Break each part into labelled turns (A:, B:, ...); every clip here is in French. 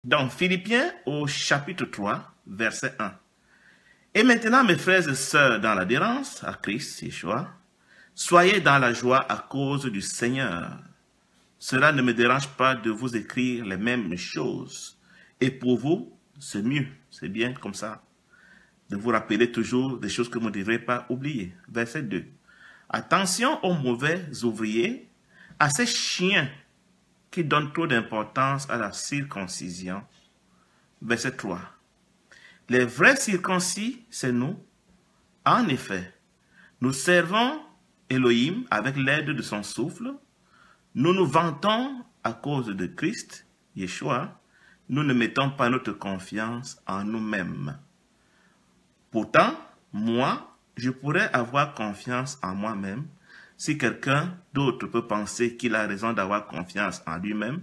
A: Donc, Philippiens au chapitre 3, verset 1. Et maintenant, mes frères et sœurs dans l'adhérence à Christ, Yeshua, soyez dans la joie à cause du Seigneur. Cela ne me dérange pas de vous écrire les mêmes choses. Et pour vous, c'est mieux, c'est bien comme ça, de vous rappeler toujours des choses que vous ne devrez pas oublier. Verset 2. Attention aux mauvais ouvriers, à ces chiens qui donnent trop d'importance à la circoncision. Verset 3. Les vrais circoncis, c'est nous. En effet, nous servons Elohim avec l'aide de son souffle. Nous nous vantons à cause de Christ, Yeshua. Nous ne mettons pas notre confiance en nous-mêmes. Pourtant, moi, je pourrais avoir confiance en moi-même. Si quelqu'un d'autre peut penser qu'il a raison d'avoir confiance en lui-même,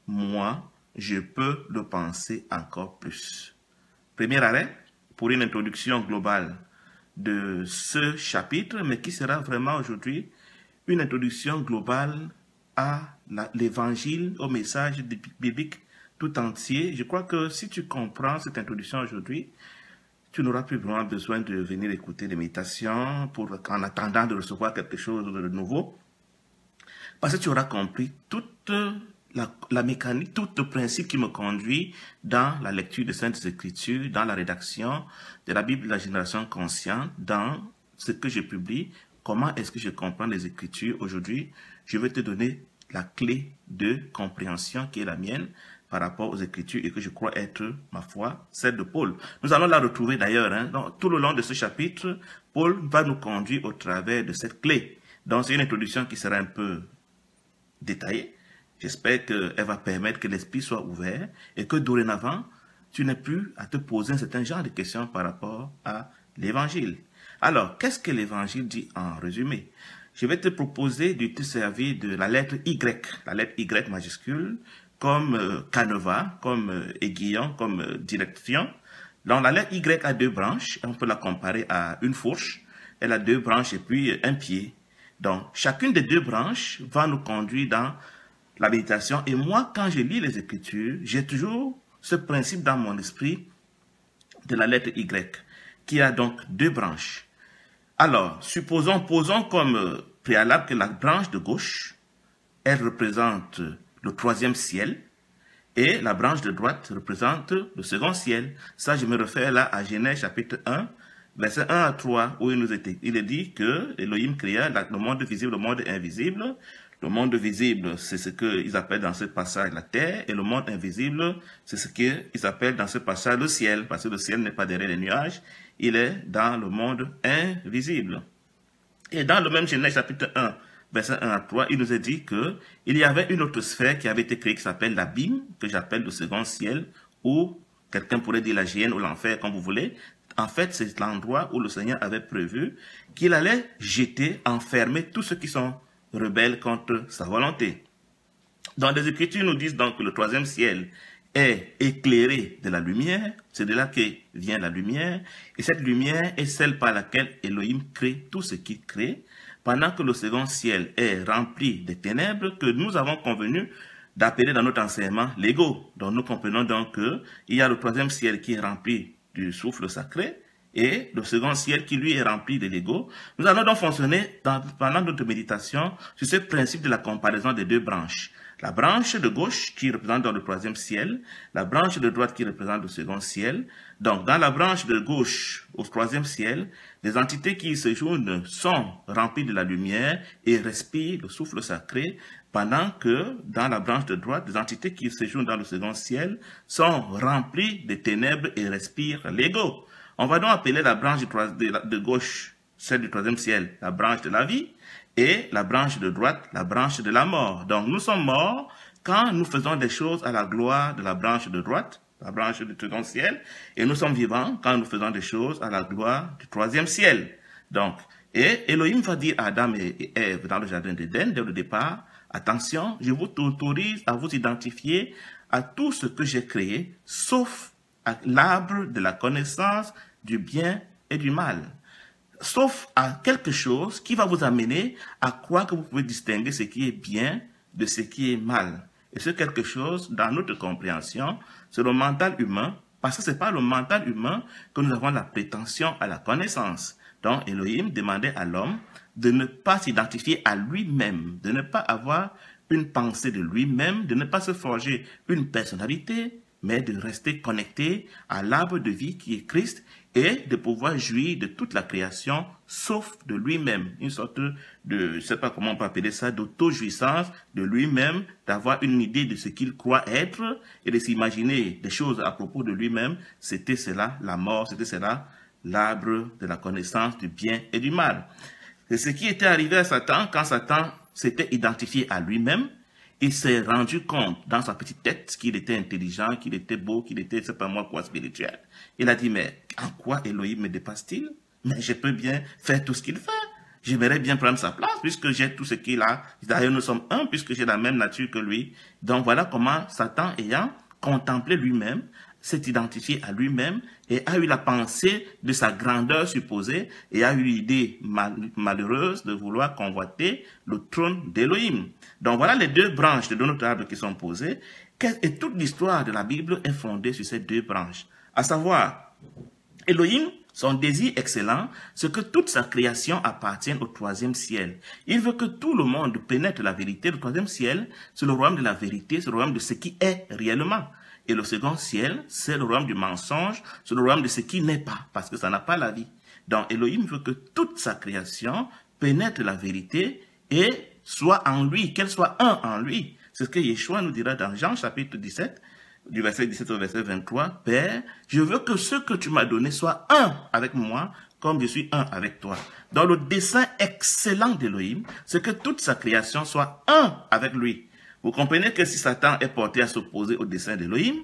A: moi, je peux le penser encore plus. Premier arrêt pour une introduction globale de ce chapitre, mais qui sera vraiment aujourd'hui une introduction globale à l'évangile, au message biblique tout entier. Je crois que si tu comprends cette introduction aujourd'hui, tu n'auras plus vraiment besoin de venir écouter les méditations en attendant de recevoir quelque chose de nouveau. Parce que tu auras compris toute la mécanique, tout le principe qui me conduit dans la lecture des Saintes Écritures, dans la rédaction de la Bible de la génération consciente, dans ce que je publie, comment est-ce que je comprends les Écritures. Aujourd'hui, je vais te donner la clé de compréhension qui est la mienne par rapport aux Écritures et que je crois être, ma foi, celle de Paul. Nous allons la retrouver d'ailleurs. Tout le long de ce chapitre, Paul va nous conduire au travers de cette clé. Donc, c'est une introduction qui sera un peu détaillée. J'espère qu'elle va permettre que l'esprit soit ouvert et que dorénavant, tu n'aies plus à te poser un certain genre de questions par rapport à l'Évangile. Alors, qu'est-ce que l'Évangile dit en résumé? Je vais te proposer de te servir de la lettre Y majuscule, comme canevas, comme aiguillon, comme direction. Donc, la lettre Y a deux branches. On peut la comparer à une fourche. Elle a deux branches et puis un pied. Donc, chacune des deux branches va nous conduire dans la méditation. Et moi, quand je lis les Écritures, j'ai toujours ce principe dans mon esprit de la lettre Y, qui a donc deux branches. Alors, posons comme préalable que la branche de gauche, elle représente le troisième ciel, et la branche de droite représente le second ciel. Ça, je me réfère là à Genèse chapitre 1, verset 1 à 3, où il est dit que Elohim créa le monde visible, le monde invisible. Le monde visible, c'est ce qu'ils appellent dans ce passage la terre, et le monde invisible, c'est ce qu'ils appellent dans ce passage le ciel, parce que le ciel n'est pas derrière les nuages, il est dans le monde invisible. Et dans le même Genèse chapitre 1, verset 1 à 3, il nous est dit qu'il y avait une autre sphère qui avait été créée qui s'appelle l'abîme, que j'appelle le second ciel, ou quelqu'un pourrait dire la géhenne ou l'enfer, comme vous voulez. En fait, c'est l'endroit où le Seigneur avait prévu qu'il allait jeter, enfermer tous ceux qui sont rebelles contre sa volonté. Dans les Écritures nous disent donc que le troisième ciel est éclairé de la lumière, c'est de là que vient la lumière, et cette lumière est celle par laquelle Elohim crée tout ce qu'il crée, pendant que le second ciel est rempli de ténèbres que nous avons convenu d'appeler dans notre enseignement l'ego. Donc nous comprenons donc qu'il y a le troisième ciel qui est rempli du souffle sacré, et le second ciel qui lui est rempli de l'ego. Nous allons donc fonctionner pendant notre méditation sur ce principe de la comparaison des deux branches. La branche de gauche qui représente dans le troisième ciel, la branche de droite qui représente le second ciel. Donc dans la branche de gauche au troisième ciel, les entités qui y séjournent sont remplies de la lumière et respirent le souffle sacré, pendant que dans la branche de droite, les entités qui séjournent dans le second ciel sont remplies de ténèbres et respirent l'ego. On va donc appeler la branche de gauche, celle du troisième ciel, la branche de la vie, et la branche de droite, la branche de la mort. Donc nous sommes morts quand nous faisons des choses à la gloire de la branche de droite, la branche du second ciel, et nous sommes vivants quand nous faisons des choses à la gloire du troisième ciel. Donc, et Elohim va dire à Adam et Ève dans le jardin d'Éden, dès le départ, attention, je vous autorise à vous identifier à tout ce que j'ai créé, sauf à l'arbre de la connaissance du bien et du mal. Sauf à quelque chose qui va vous amener à croire que vous pouvez distinguer ce qui est bien de ce qui est mal. Et ce quelque chose, dans notre compréhension, c'est le mental humain, parce que ce n'est pas le mental humain que nous avons la prétention à la connaissance. Donc, Elohim demandait à l'homme de ne pas s'identifier à lui-même, de ne pas avoir une pensée de lui-même, de ne pas se forger une personnalité, mais de rester connecté à l'arbre de vie qui est Christ et de pouvoir jouir de toute la création sauf de lui-même. Une sorte de, je ne sais pas comment on peut appeler ça, d'auto-jouissance de lui-même, d'avoir une idée de ce qu'il croit être et de s'imaginer des choses à propos de lui-même. C'était cela la mort, c'était cela l'arbre de la connaissance du bien et du mal. C'est ce qui était arrivé à Satan quand Satan s'était identifié à lui-même. Il s'est rendu compte dans sa petite tête qu'il était intelligent, qu'il était beau, qu'il était, c'est pas moi quoi, spirituel. Il a dit, mais en quoi Elohim me dépasse-t-il? Mais je peux bien faire tout ce qu'il fait. J'aimerais bien prendre sa place puisque j'ai tout ce qu'il a. D'ailleurs, nous sommes un puisque j'ai la même nature que lui. Donc voilà comment Satan, ayant contemplé lui-même, s'est identifié à lui-même et a eu la pensée de sa grandeur supposée et a eu l'idée malheureuse de vouloir convoiter le trône d'Elohim. Donc voilà les deux branches de notre arbre qui sont posées et toute l'histoire de la Bible est fondée sur ces deux branches. À savoir, Elohim, son désir excellent, c'est que toute sa création appartienne au troisième ciel. Il veut que tout le monde pénètre la vérité. Le troisième ciel, c'est le royaume de la vérité, c'est le royaume de ce qui est réellement. Et le second ciel, c'est le royaume du mensonge, c'est le royaume de ce qui n'est pas, parce que ça n'a pas la vie. Donc Elohim veut que toute sa création pénètre la vérité et soit en lui, qu'elle soit un en lui. C'est ce que Yeshua nous dira dans Jean chapitre 17, du verset 17 au verset 23. Père, je veux que ce que tu m'as donné soit un avec moi, comme je suis un avec toi. Dans le dessein excellent d'Elohim, c'est que toute sa création soit un avec lui. Vous comprenez que si Satan est porté à s'opposer au dessein d'Elohim,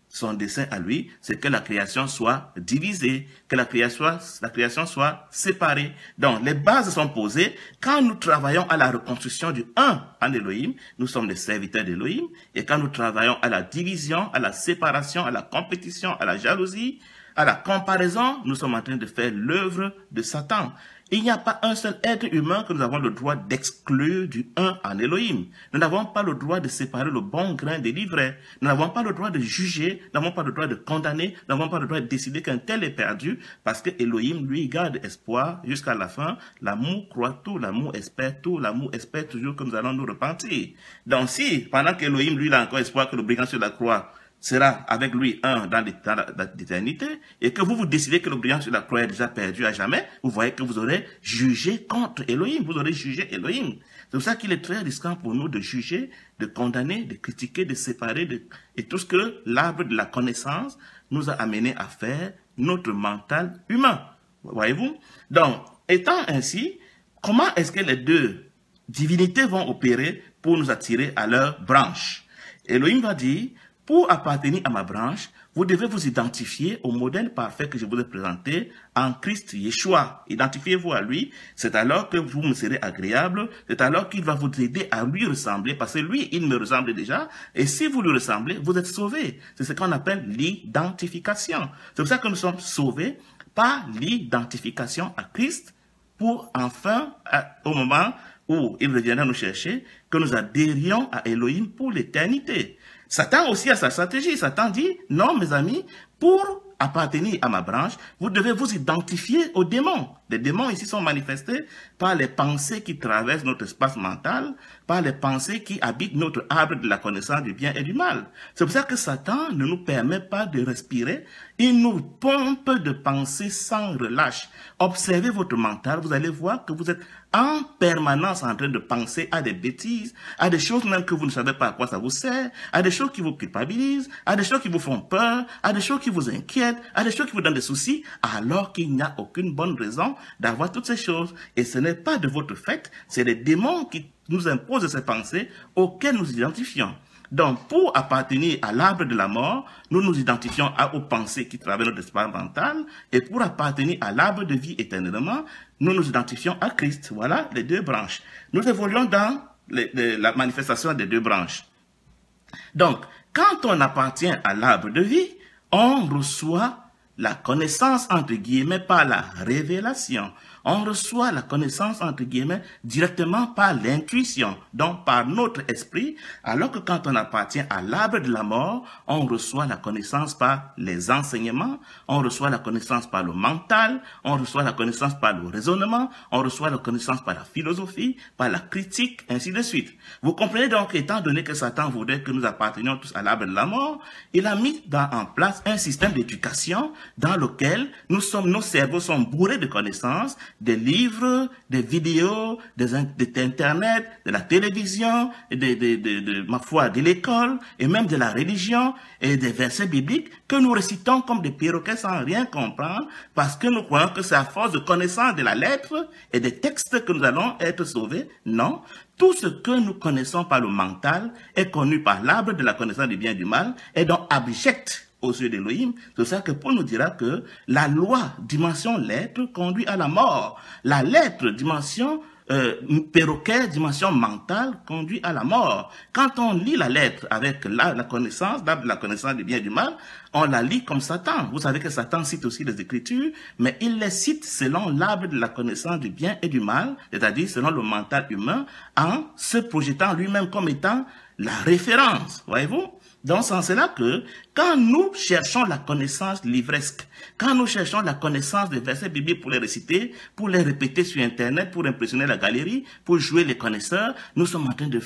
A: son dessein à lui, c'est que la création soit divisée, que la création soit séparée. Donc, les bases sont posées. Quand nous travaillons à la reconstruction du un en Elohim, nous sommes des serviteurs d'Elohim. Et quand nous travaillons à la division, à la séparation, à la compétition, à la jalousie, à la comparaison, nous sommes en train de faire l'œuvre de Satan. Il n'y a pas un seul être humain que nous avons le droit d'exclure du un en Elohim. Nous n'avons pas le droit de séparer le bon grain des l'ivraie. Nous n'avons pas le droit de juger, nous n'avons pas le droit de condamner, nous n'avons pas le droit de décider qu'un tel est perdu, parce que Elohim, lui, garde espoir jusqu'à la fin. L'amour croit tout, l'amour espère toujours que nous allons nous repentir. Donc si, pendant qu'Elohim, lui, il a encore espoir que le brigand sur la croix sera avec lui un dans l'éternité, et que vous décidez que le brillant sur la croix est déjà perdu à jamais, vous voyez que vous aurez jugé contre Elohim, vous aurez jugé Elohim. C'est pour ça qu'il est très risquant pour nous de juger, de condamner, de critiquer, de séparer, et tout ce que l'arbre de la connaissance nous a amené à faire, notre mental humain. Voyez-vous? Donc, étant ainsi, comment est-ce que les deux divinités vont opérer pour nous attirer à leur branche? Elohim va dire, pour appartenir à ma branche, vous devez vous identifier au modèle parfait que je vous ai présenté en Christ Yeshua. Identifiez-vous à lui, c'est alors que vous me serez agréable, c'est alors qu'il va vous aider à lui ressembler, parce que lui, il me ressemble déjà, et si vous lui ressemblez, vous êtes sauvés. C'est ce qu'on appelle l'identification. C'est pour ça que nous sommes sauvés par l'identification à Christ, pour enfin, au moment où il reviendra nous chercher, que nous adhérions à Elohim pour l'éternité. Satan aussi a sa stratégie. Satan dit, non mes amis, pour appartenir à ma branche, vous devez vous identifier aux démons. Les démons ici sont manifestés par les pensées qui traversent notre espace mental, par les pensées qui habitent notre arbre de la connaissance du bien et du mal. C'est pour ça que Satan ne nous permet pas de respirer. Il nous pompe de pensées sans relâche. Observez votre mental, vous allez voir que vous êtes en permanence en train de penser à des bêtises, à des choses même que vous ne savez pas à quoi ça vous sert, à des choses qui vous culpabilisent, à des choses qui vous font peur, à des choses qui vous inquiètent, à des choses qui vous donnent des soucis, alors qu'il n'y a aucune bonne raison d'avoir toutes ces choses. Et ce n'est pas de votre fait, c'est les démons qui nous imposent ces pensées auxquelles nous identifions. Donc, pour appartenir à l'arbre de la mort, nous nous identifions aux pensées qui traversent notre espace mental, et pour appartenir à l'arbre de vie éternellement, nous nous identifions à Christ. Voilà les deux branches. Nous évoluons dans la manifestation des deux branches. Donc, quand on appartient à l'arbre de vie, on reçoit la connaissance, entre guillemets, par la révélation. On reçoit la connaissance, entre guillemets, directement par l'intuition, donc par notre esprit, alors que quand on appartient à l'arbre de la mort, on reçoit la connaissance par les enseignements, on reçoit la connaissance par le mental, on reçoit la connaissance par le raisonnement, on reçoit la connaissance par la philosophie, par la critique, ainsi de suite. Vous comprenez donc, étant donné que Satan voudrait que nous appartenions tous à l'arbre de la mort, il a mis en place un système d'éducation dans lequel nos cerveaux sont bourrés de connaissances, des livres, des vidéos, d'Internet, de la télévision, ma foi, de l'école, et même de la religion, et des versets bibliques que nous récitons comme des perroquets sans rien comprendre, parce que nous croyons que c'est à force de connaissance de la lettre et des textes que nous allons être sauvés. Non. Tout ce que nous connaissons par le mental est connu par l'arbre de la connaissance du bien et du mal, et donc abject aux yeux d'Élohim. C'est ça que Paul nous dira que la loi, dimension lettre, conduit à la mort. La lettre, dimension perroquet, dimension mentale, conduit à la mort. Quand on lit la lettre avec la connaissance, l'arbre de la connaissance du bien et du mal, on la lit comme Satan. Vous savez que Satan cite aussi les Écritures, mais il les cite selon l'arbre de la connaissance du bien et du mal, c'est-à-dire selon le mental humain, en se projetant lui-même comme étant la référence, voyez-vous? Donc, c'est là que, quand nous cherchons la connaissance livresque, quand nous cherchons la connaissance des versets bibliques pour les réciter, pour les répéter sur Internet, pour impressionner la galerie, pour jouer les connaisseurs, nous sommes en train de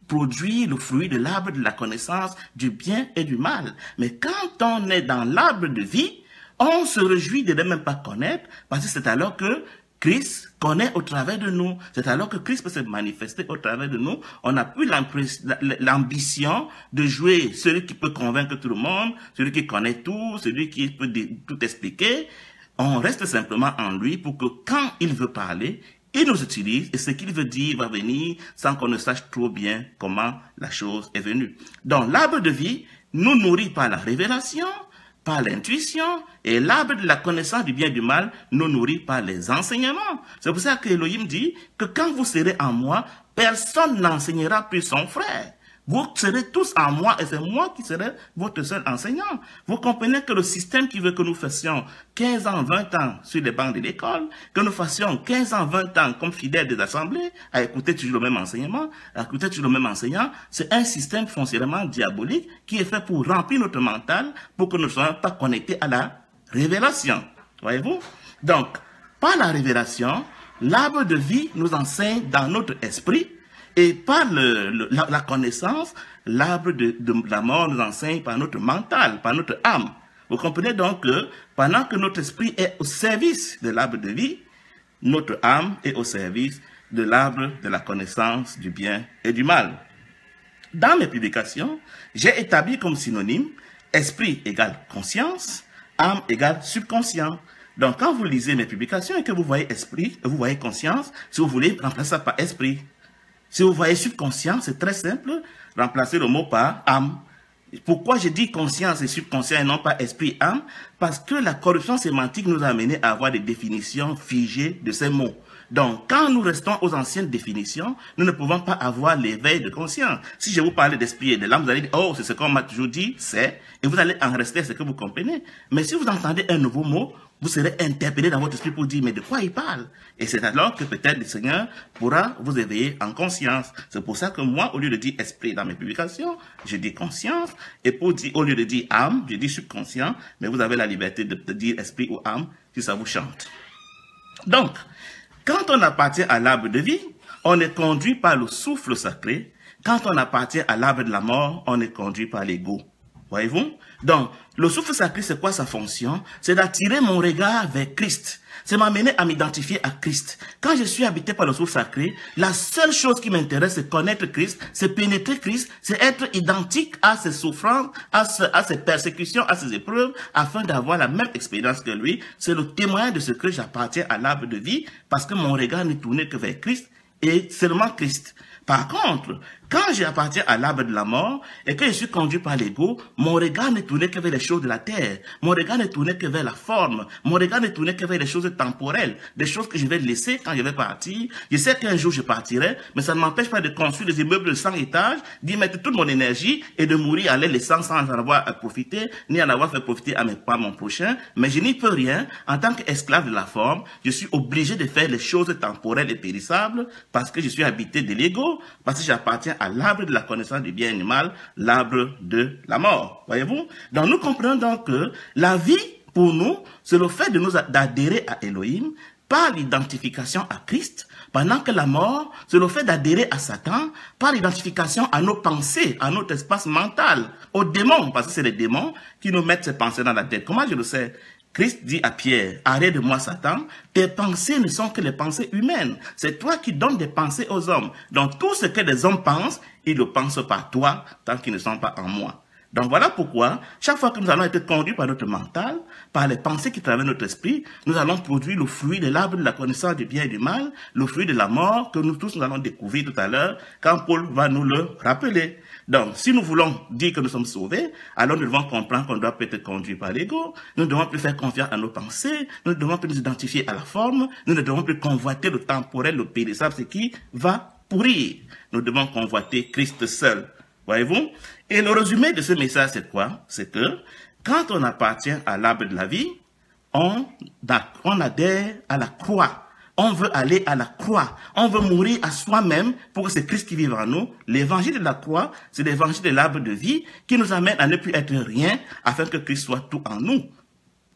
A: produire le fruit de l'arbre de la connaissance du bien et du mal. Mais quand on est dans l'arbre de vie, on se réjouit de ne même pas connaître, parce que c'est alors que Christ connaît au travers de nous. C'est alors que Christ peut se manifester au travers de nous. On n'a plus l'ambition de jouer celui qui peut convaincre tout le monde, celui qui connaît tout, celui qui peut tout expliquer. On reste simplement en lui pour que quand il veut parler, il nous utilise et ce qu'il veut dire va venir sans qu'on ne sache trop bien comment la chose est venue. Donc l'arbre de vie nous nourrit par la révélation, par l'intuition, et l'arbre de la connaissance du bien et du mal nous nourrit par les enseignements. C'est pour ça que Elohim dit que quand vous serez en moi, personne n'enseignera plus son frère. Vous serez tous en moi et c'est moi qui serai votre seul enseignant. Vous comprenez que le système qui veut que nous fassions 15 ans, 20 ans sur les bancs de l'école, que nous fassions 15 ans, 20 ans comme fidèles des assemblées, à écouter toujours le même enseignement, à écouter toujours le même enseignant, c'est un système foncièrement diabolique qui est fait pour remplir notre mental, pour que nous ne soyons pas connectés à la révélation. Voyez-vous? Donc, par la révélation, l'arbre de vie nous enseigne dans notre esprit. Et par la connaissance, l'arbre de la mort nous enseigne par notre mental, par notre âme. Vous comprenez donc que pendant que notre esprit est au service de l'arbre de vie, notre âme est au service de l'arbre de la connaissance du bien et du mal. Dans mes publications, j'ai établi comme synonyme esprit égale conscience, âme égale subconscient. Donc quand vous lisez mes publications et que vous voyez esprit, vous voyez conscience, si vous voulez, remplacez ça par esprit. Si vous voyez subconscient, c'est très simple, remplacer le mot par âme. Pourquoi je dis conscience et subconscient et non pas esprit, âme? Parce que la corruption sémantique nous a amené à avoir des définitions figées de ces mots. Donc, quand nous restons aux anciennes définitions, nous ne pouvons pas avoir l'éveil de conscience. Si je vous parlais d'esprit et de l'âme, vous allez dire, oh, c'est ce qu'on m'a toujours dit, c'est, et vous allez en rester à ce que vous comprenez. Mais si vous entendez un nouveau mot, vous serez interpellé dans votre esprit pour dire, mais de quoi il parle? Et c'est alors que peut-être le Seigneur pourra vous éveiller en conscience. C'est pour ça que moi, au lieu de dire esprit dans mes publications, je dis conscience. Et pour dire, au lieu de dire âme, je dis subconscient. Mais vous avez la liberté de dire esprit ou âme si ça vous chante. Donc, quand on appartient à l'arbre de vie, on est conduit par le souffle sacré. Quand on appartient à l'arbre de la mort, on est conduit par l'ego. Voyez-vous? Donc, le souffle sacré, c'est quoi sa fonction? C'est d'attirer mon regard vers Christ. C'est m'amener à m'identifier à Christ. Quand je suis habité par le souffle sacré, la seule chose qui m'intéresse, c'est connaître Christ, c'est pénétrer Christ, c'est être identique à ses souffrances, à ses persécutions, à ses épreuves, afin d'avoir la même expérience que lui. C'est le témoin de ce que j'appartiens à l'arbre de vie, parce que mon regard n'est tourné que vers Christ, et seulement Christ. Par contre, quand j'appartiens à l'arbre de la mort et que je suis conduit par l'ego, mon regard n'est tourné que vers les choses de la terre. Mon regard n'est tourné que vers la forme. Mon regard n'est tourné que vers les choses temporelles, des choses que je vais laisser quand je vais partir. Je sais qu'un jour je partirai, mais ça ne m'empêche pas de construire des immeubles de 100 étages, d'y mettre toute mon énergie et de mourir en les laissant sans en avoir à profiter, ni en avoir fait profiter à mon prochain. Mais je n'y peux rien. En tant qu'esclave de la forme, je suis obligé de faire les choses temporelles et périssables parce que je suis habité de l'ego, parce que j'appartiens à l'arbre de la connaissance du bien et du mal, l'arbre de la mort. Voyez-vous? Donc nous comprenons donc que la vie, pour nous, c'est le fait de nous d'adhérer à Elohim par l'identification à Christ, pendant que la mort, c'est le fait d'adhérer à Satan par l'identification à nos pensées, à notre espace mental, aux démons, parce que c'est les démons qui nous mettent ces pensées dans la tête. Comment je le sais? Christ dit à Pierre, arrête de moi Satan, tes pensées ne sont que les pensées humaines. C'est toi qui donnes des pensées aux hommes. Donc tout ce que les hommes pensent, ils le pensent par toi, tant qu'ils ne sont pas en moi. Donc voilà pourquoi, chaque fois que nous allons être conduits par notre mental, par les pensées qui traversent notre esprit, nous allons produire le fruit de l'arbre de la connaissance du bien et du mal, le fruit de la mort que nous tous nous allons découvrir tout à l'heure, quand Paul va nous le rappeler. Donc, si nous voulons dire que nous sommes sauvés, alors nous devons comprendre qu'on doit être conduit par l'ego, nous ne devons plus faire confiance à nos pensées, nous ne devons plus nous identifier à la forme, nous ne devons plus convoiter le temporel, le périssable, ce qui va pourrir. Nous devons convoiter Christ seul. Voyez-vous? Et le résumé de ce message, c'est quoi? C'est que quand on appartient à l'arbre de la vie, on adhère à la croix. On veut aller à la croix. On veut mourir à soi-même pour que c'est Christ qui vive en nous. L'évangile de la croix, c'est l'évangile de l'arbre de vie qui nous amène à ne plus être rien afin que Christ soit tout en nous.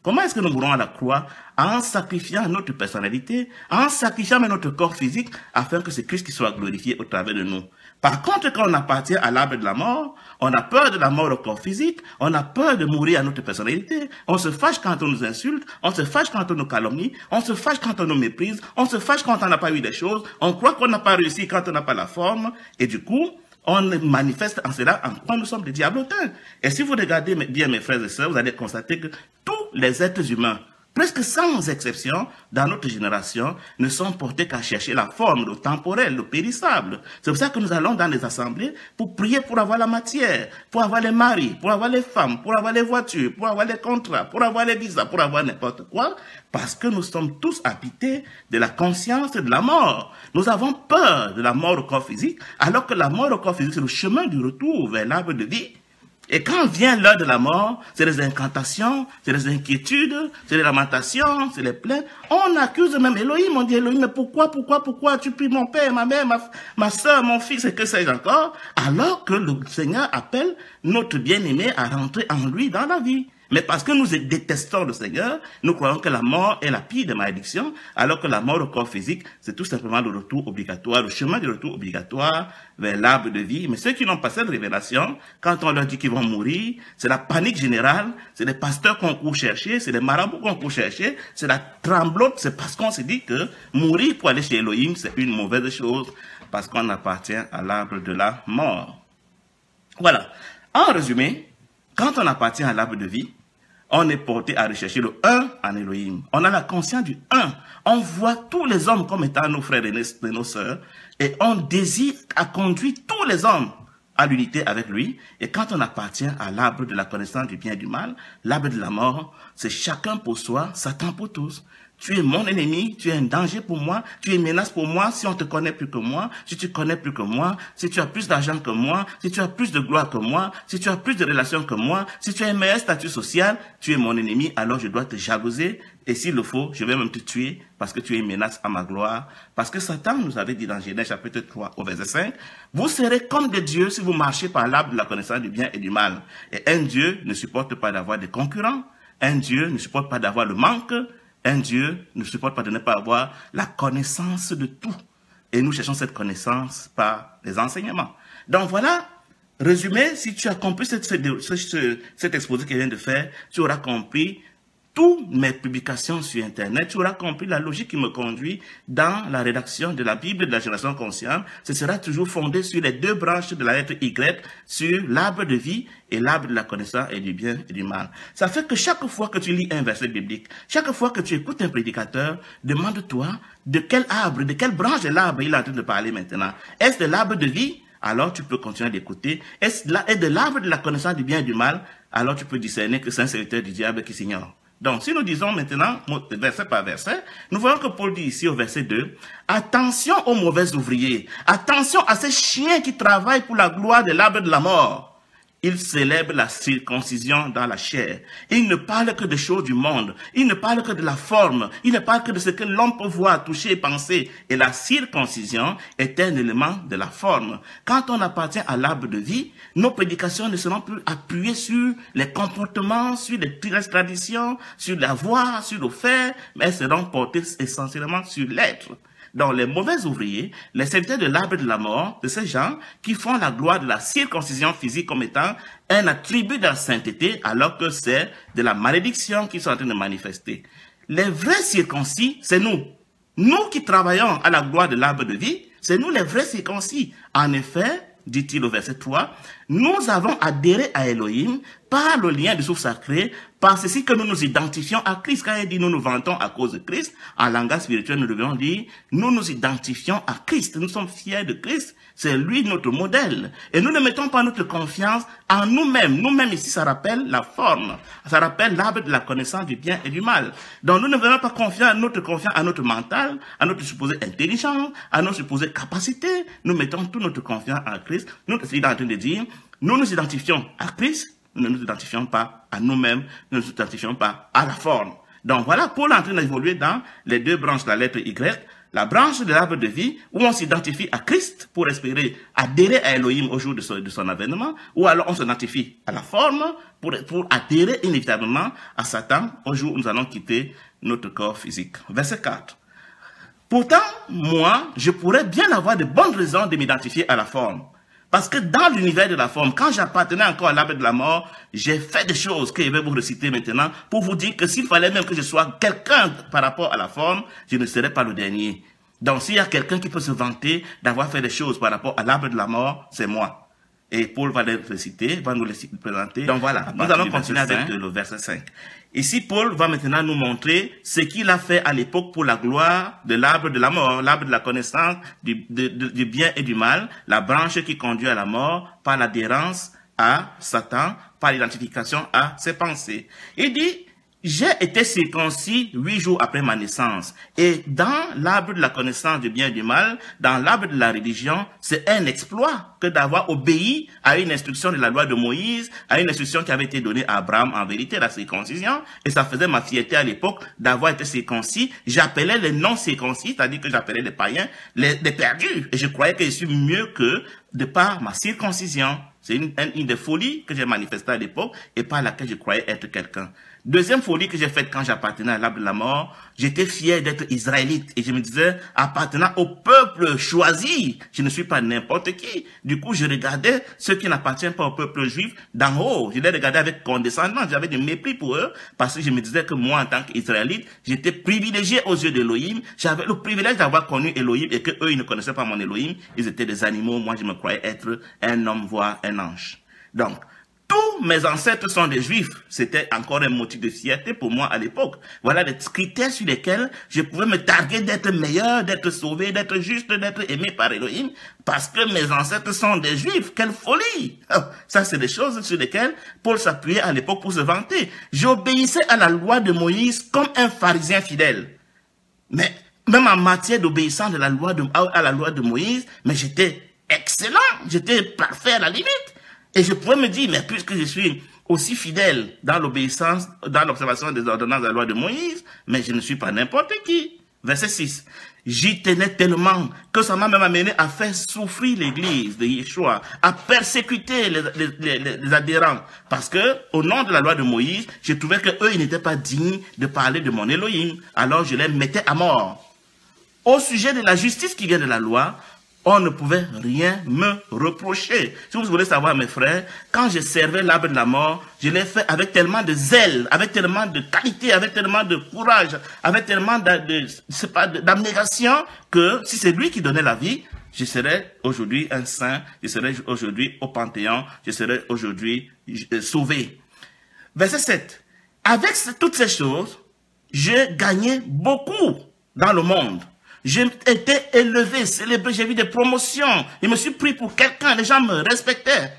A: Comment est-ce que nous mourrons à la croix? En sacrifiant notre personnalité, en sacrifiant notre corps physique afin que c'est Christ qui soit glorifié au travers de nous. Par contre, quand on appartient à l'arbre de la mort, on a peur de la mort au corps physique, on a peur de mourir à notre personnalité, on se fâche quand on nous insulte, on se fâche quand on nous calomnie, on se fâche quand on nous méprise, on se fâche quand on n'a pas eu des choses, on croit qu'on n'a pas réussi quand on n'a pas la forme, et du coup, on manifeste en cela en quoi nous sommes des diablotins. Et si vous regardez bien mes frères et sœurs, vous allez constater que tous les êtres humains, presque sans exception, dans notre génération, ne sont portés qu'à chercher la forme, le temporel, le périssable. C'est pour ça que nous allons dans les assemblées pour prier pour avoir la matière, pour avoir les maris, pour avoir les femmes, pour avoir les voitures, pour avoir les contrats, pour avoir les visas, pour avoir n'importe quoi, parce que nous sommes tous habités de la conscience de la mort. Nous avons peur de la mort au corps physique, alors que la mort au corps physique, c'est le chemin du retour vers l'arbre de vie. Et quand vient l'heure de la mort, c'est les incantations, c'est les inquiétudes, c'est les lamentations, c'est les plaintes. On accuse même Elohim, on dit Elohim, mais pourquoi tu pries mon père, ma mère, ma soeur, mon fils, et que sais-je encore, alors que le Seigneur appelle notre bien-aimé à rentrer en lui dans la vie. Mais parce que nous détestons le Seigneur, nous croyons que la mort est la pire des malédictions, alors que la mort au corps physique, c'est tout simplement le retour obligatoire, le chemin du retour obligatoire vers l'arbre de vie. Mais ceux qui n'ont pas cette révélation, quand on leur dit qu'ils vont mourir, c'est la panique générale, c'est les pasteurs qu'on court chercher, c'est les marabouts qu'on court chercher, c'est la tremblote, c'est parce qu'on se dit que mourir pour aller chez Elohim, c'est une mauvaise chose, parce qu'on appartient à l'arbre de la mort. Voilà. En résumé, quand on appartient à l'arbre de vie, on est porté à rechercher le un en Elohim. On a la conscience du un. On voit tous les hommes comme étant nos frères et nos sœurs. Et on désire à conduire tous les hommes à l'unité avec lui. Et quand on appartient à l'arbre de la connaissance du bien et du mal, l'arbre de la mort, c'est chacun pour soi, Satan pour tous. Tu es mon ennemi, tu es un danger pour moi, tu es une menace pour moi si on te connaît plus que moi, si tu connais plus que moi, si tu as plus d'argent que moi, si tu as plus de gloire que moi, si tu as plus de relations que moi, si tu as un meilleur statut social, tu es mon ennemi, alors je dois te jalouser et s'il le faut, je vais même te tuer parce que tu es une menace à ma gloire. Parce que Satan nous avait dit dans Genèse chapitre 3 au verset 5, vous serez comme des dieux si vous marchez par l'arbre de la connaissance du bien et du mal. Et un Dieu ne supporte pas d'avoir des concurrents, un Dieu ne supporte pas d'avoir le manque. Un Dieu ne supporte pas de ne pas avoir la connaissance de tout. Et nous cherchons cette connaissance par les enseignements. Donc voilà, résumé, si tu as compris cet exposé qu'il vient de faire, tu auras compris toutes mes publications sur Internet, tu auras compris la logique qui me conduit dans la rédaction de la Bible de la génération consciente. Ce sera toujours fondé sur les deux branches de la lettre Y, sur l'arbre de vie et l'arbre de la connaissance et du bien et du mal. Ça fait que chaque fois que tu lis un verset biblique, chaque fois que tu écoutes un prédicateur, demande-toi de quel arbre, de quelle branche de l'arbre il est en train de parler maintenant. Est-ce de l'arbre de vie? Alors tu peux continuer d'écouter. Est-ce de l'arbre de la connaissance du bien et du mal? Alors tu peux discerner que c'est un serviteur du diable qui s'ignore. Donc, si nous disons maintenant, verset par verset, nous voyons que Paul dit ici au verset 2, « Attention aux mauvais ouvriers, attention à ces chiens qui travaillent pour la gloire de l'arbre de la mort. Ils célèbrent la circoncision dans la chair. Ils ne parlent que des choses du monde. Ils ne parlent que de la forme. Ils ne parlent que de ce que l'homme peut voir, toucher, penser. Et la circoncision est un élément de la forme. Quand on appartient à l'arbre de vie, nos prédications ne seront plus appuyées sur les comportements, sur les traditions, sur la voix, sur le fait, mais elles seront portées essentiellement sur l'être. Donc, les mauvais ouvriers, les serviteurs de l'arbre de la mort, de ces gens qui font la gloire de la circoncision physique comme étant un attribut de la sainteté, alors que c'est de la malédiction qu'ils sont en train de manifester. Les vrais circoncis, c'est nous. Nous qui travaillons à la gloire de l'arbre de vie, c'est nous les vrais circoncis. En effet, dit-il au verset 3, nous avons adhéré à Elohim par le lien du souffle sacré, par ceci que nous nous identifions à Christ. Quand il dit nous nous vantons à cause de Christ, en langage spirituel, nous devons dire nous nous identifions à Christ. Nous sommes fiers de Christ. C'est lui notre modèle. Et nous ne mettons pas notre confiance en nous-mêmes. Nous-mêmes ici, ça rappelle la forme. Ça rappelle l'arbre de la connaissance du bien et du mal. Donc nous ne venons pas confier à notre mental, à notre supposée intelligence, à notre supposée capacité. Nous mettons toute notre confiance en Christ. Nous, il est en train de dire, nous nous identifions à Christ. Nous ne nous identifions pas à nous-mêmes, nous ne nous identifions pas à la forme. Donc voilà, Paul est en train d'évoluer dans les deux branches de la lettre Y, la branche de l'arbre de vie, où on s'identifie à Christ pour espérer adhérer à Elohim au jour de son avènement, ou alors on s'identifie à la forme pour adhérer inévitablement à Satan au jour où nous allons quitter notre corps physique. Verset 4. Pourtant, moi, je pourrais bien avoir de bonnes raisons de m'identifier à la forme. Parce que dans l'univers de la forme, quand j'appartenais encore à l'arbre de la mort, j'ai fait des choses que je vais vous reciter maintenant pour vous dire que s'il fallait même que je sois quelqu'un par rapport à la forme, je ne serais pas le dernier. Donc s'il y a quelqu'un qui peut se vanter d'avoir fait des choses par rapport à l'arbre de la mort, c'est moi. Et Paul va les reciter, va nous les présenter. Donc voilà, nous allons continuer avec le verset 5. Ici, Paul va maintenant nous montrer ce qu'il a fait à l'époque pour la gloire de l'arbre de la mort, l'arbre de la connaissance du bien et du mal, la branche qui conduit à la mort par l'adhérence à Satan, par l'identification à ses pensées. Il dit, j'ai été circoncis 8 jours après ma naissance. Et dans l'arbre de la connaissance du bien et du mal, dans l'arbre de la religion, c'est un exploit que d'avoir obéi à une instruction de la loi de Moïse, à une instruction qui avait été donnée à Abraham, en vérité, la circoncision. Et ça faisait ma fierté à l'époque d'avoir été circoncis. J'appelais les non-circoncis, c'est-à-dire que j'appelais les païens, les perdus. Et je croyais que je suis mieux qu'eux de par ma circoncision. C'est une des folies que j'ai manifestées à l'époque et par laquelle je croyais être quelqu'un. Deuxième folie que j'ai faite quand j'appartenais à l'arbre de la mort, j'étais fier d'être israélite et je me disais, appartenant au peuple choisi, je ne suis pas n'importe qui. Du coup, je regardais ceux qui n'appartiennent pas au peuple juif d'en haut. Je les regardais avec condescendance, j'avais du mépris pour eux parce que je me disais que moi, en tant qu'israélite, j'étais privilégié aux yeux d'Elohim. J'avais le privilège d'avoir connu Elohim et que eux, ils ne connaissaient pas mon Elohim. Ils étaient des animaux. Moi, je me croyais être un homme, voire un ange. Donc, tous mes ancêtres sont des juifs. C'était encore un motif de fierté pour moi à l'époque. Voilà des critères sur lesquels je pouvais me targuer d'être meilleur, d'être sauvé, d'être juste, d'être aimé par Elohim. Parce que mes ancêtres sont des juifs. Quelle folie! Oh, ça, c'est des choses sur lesquelles Paul s'appuyait à l'époque pour se vanter. J'obéissais à la loi de Moïse comme un pharisien fidèle. Mais même en matière d'obéissance à la loi de Moïse, mais j'étais excellent. J'étais parfait à la limite. Et je pouvais me dire, mais puisque je suis aussi fidèle dans l'obéissance, dans l'observation des ordonnances de la loi de Moïse, mais je ne suis pas n'importe qui. Verset 6. J'y tenais tellement que ça m'a même amené à faire souffrir l'église de Yeshua, à persécuter les adhérents. Parce que, au nom de la loi de Moïse, je trouvais que eux, ils n'étaient pas dignes de parler de mon Elohim. Alors je les mettais à mort. Au sujet de la justice qui vient de la loi, on ne pouvait rien me reprocher. Si vous voulez savoir, mes frères, quand je servais l'arbre de la mort, je l'ai fait avec tellement de zèle, avec tellement de qualité, avec tellement de courage, avec tellement d'abnégation, que si c'est lui qui donnait la vie, je serais aujourd'hui un saint, je serais aujourd'hui au Panthéon, je serais aujourd'hui sauvé. Verset 7. Avec toutes ces choses, j'ai gagné beaucoup dans le monde. J'ai été élevé, célébré, j'ai vu des promotions. Je me suis pris pour quelqu'un, les gens me respectaient.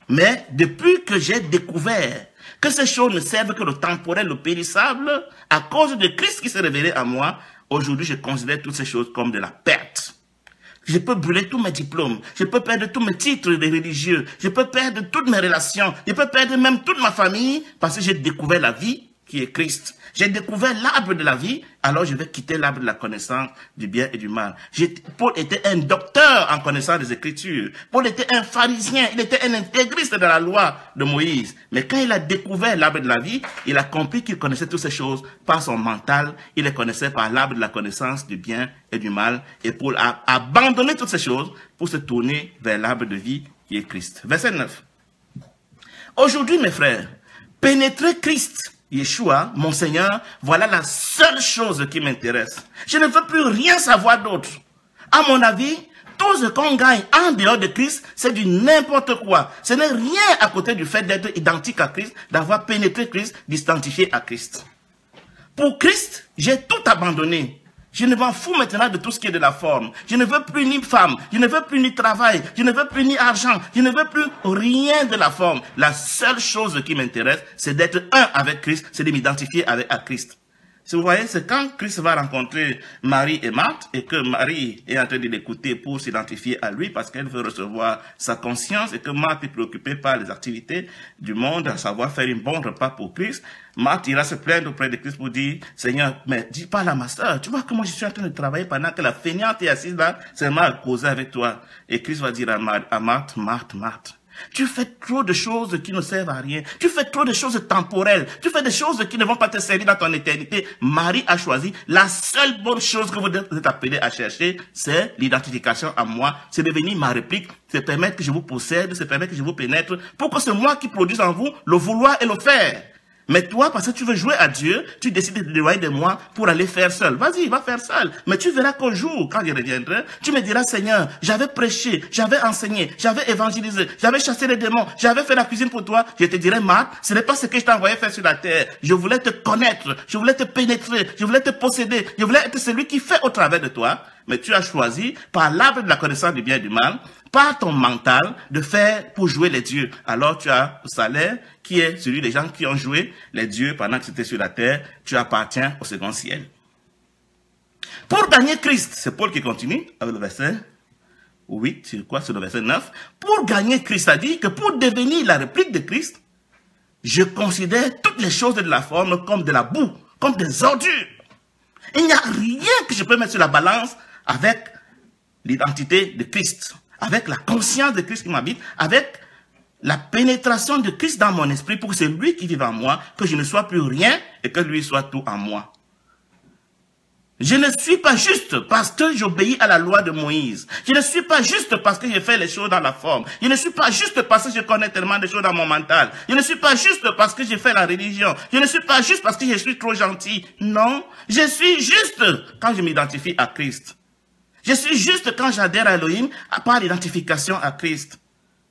A: Mais depuis que j'ai découvert que ces choses ne servent que le temporel, le périssable, à cause de Christ qui s'est révélé à moi, aujourd'hui je considère toutes ces choses comme de la perte. Je peux brûler tous mes diplômes, je peux perdre tous mes titres de religieux, je peux perdre toutes mes relations, je peux perdre même toute ma famille parce que j'ai découvert la vie qui est Christ. J'ai découvert l'arbre de la vie, alors je vais quitter l'arbre de la connaissance du bien et du mal. Paul était un docteur en connaissance des Écritures. Paul était un pharisien, il était un intégriste de la loi de Moïse. Mais quand il a découvert l'arbre de la vie, il a compris qu'il connaissait toutes ces choses par son mental. Il les connaissait par l'arbre de la connaissance du bien et du mal. Et Paul a abandonné toutes ces choses pour se tourner vers l'arbre de vie qui est Christ. Verset 9. Aujourd'hui, mes frères, pénétrer Christ, Yeshua, mon Seigneur, voilà la seule chose qui m'intéresse. Je ne veux plus rien savoir d'autre. À mon avis, tout ce qu'on gagne en dehors de Christ, c'est du n'importe quoi. Ce n'est rien à côté du fait d'être identique à Christ, d'avoir pénétré Christ, d'identifier à Christ. Pour Christ, j'ai tout abandonné. Je ne m'en fous maintenant de tout ce qui est de la forme. Je ne veux plus ni femme, je ne veux plus ni travail, je ne veux plus ni argent, je ne veux plus rien de la forme. La seule chose qui m'intéresse, c'est d'être un avec Christ, c'est de m'identifier à Christ. Si vous voyez, c'est quand Christ va rencontrer Marie et Marthe et que Marie est en train de l'écouter pour s'identifier à lui parce qu'elle veut recevoir sa conscience et que Marthe est préoccupée par les activités du monde, à savoir faire un bon repas pour Christ. Marthe ira se plaindre auprès de Christ pour dire, Seigneur, mais dis pas à ma soeur, tu vois que moi je suis en train de travailler pendant que la feignante est assise là, seulement à causer avec toi. Et Christ va dire à Marthe, Marthe, Marthe, tu fais trop de choses qui ne servent à rien. Tu fais trop de choses temporelles. Tu fais des choses qui ne vont pas te servir dans ton éternité. Marie a choisi la seule bonne chose que vous êtes appelés à chercher, c'est l'identification à moi. C'est devenir ma réplique. C'est permettre que je vous possède, c'est permettre que je vous pénètre, pour que c'est moi qui produise en vous le vouloir et le faire. Mais toi, parce que tu veux jouer à Dieu, tu décides de déloyer de moi pour aller faire seul. Vas-y, va faire seul. Mais tu verras qu'un jour, quand je reviendrai, tu me diras, Seigneur, j'avais prêché, j'avais enseigné, j'avais évangélisé, j'avais chassé les démons, j'avais fait la cuisine pour toi. Je te dirai, Marthe, ce n'est pas ce que je t'ai envoyé faire sur la terre. Je voulais te connaître, je voulais te pénétrer, je voulais te posséder, je voulais être celui qui fait au travers de toi. Mais tu as choisi, par l'arbre de la connaissance du bien et du mal, par ton mental, de faire pour jouer les dieux. Alors tu as le salaire qui est celui des gens qui ont joué les dieux pendant que c'était sur la terre. Tu appartiens au second ciel. Pour gagner Christ, c'est Paul qui continue avec le verset 8, c'est quoi, c'est le verset 9. Pour gagner Christ, ça dit que pour devenir la réplique de Christ, je considère toutes les choses de la forme comme de la boue, comme des ordures. Il n'y a rien que je peux mettre sur la balance avec l'identité de Christ, avec la conscience de Christ qui m'habite, avec la pénétration de Christ dans mon esprit pour que c'est lui qui vive en moi, que je ne sois plus rien et que lui soit tout en moi. Je ne suis pas juste parce que j'obéis à la loi de Moïse. Je ne suis pas juste parce que je fais les choses dans la forme. Je ne suis pas juste parce que je connais tellement de choses dans mon mental. Je ne suis pas juste parce que j'ai fait la religion. Je ne suis pas juste parce que je suis trop gentil. Non, je suis juste quand je m'identifie à Christ. Je suis juste quand j'adhère à Elohim par l'identification à Christ.